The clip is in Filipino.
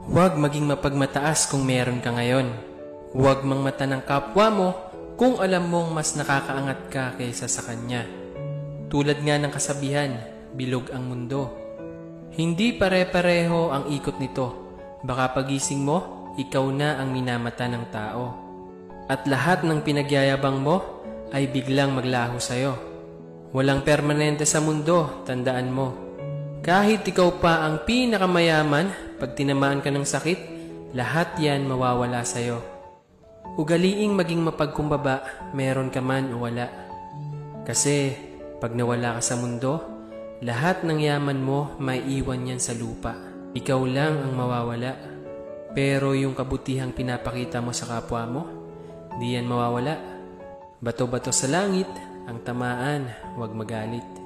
Huwag maging mapagmataas kung meron ka ngayon. Huwag mangmata ng kapwa mo kung alam mong mas nakakaangat ka kaysa sa kanya. Tulad nga ng kasabihan, bilog ang mundo. Hindi pare-pareho ang ikot nito. Baka pagising mo, ikaw na ang minamata ng tao. At lahat ng pinagyayabang mo ay biglang maglaho sa'yo. Walang permanente sa mundo, tandaan mo. Kahit ikaw pa ang pinakamayaman, pag tinamaan ka ng sakit, lahat yan mawawala sa'yo. Ugaliing maging mapagkumbaba, meron ka man o wala. Kasi pag nawala ka sa mundo, lahat ng yaman mo may iwan yan sa lupa. Ikaw lang ang mawawala. Pero yung kabutihang pinapakita mo sa kapwa mo, di yan mawawala. Bato-bato sa langit, ang tamaan, huwag magalit.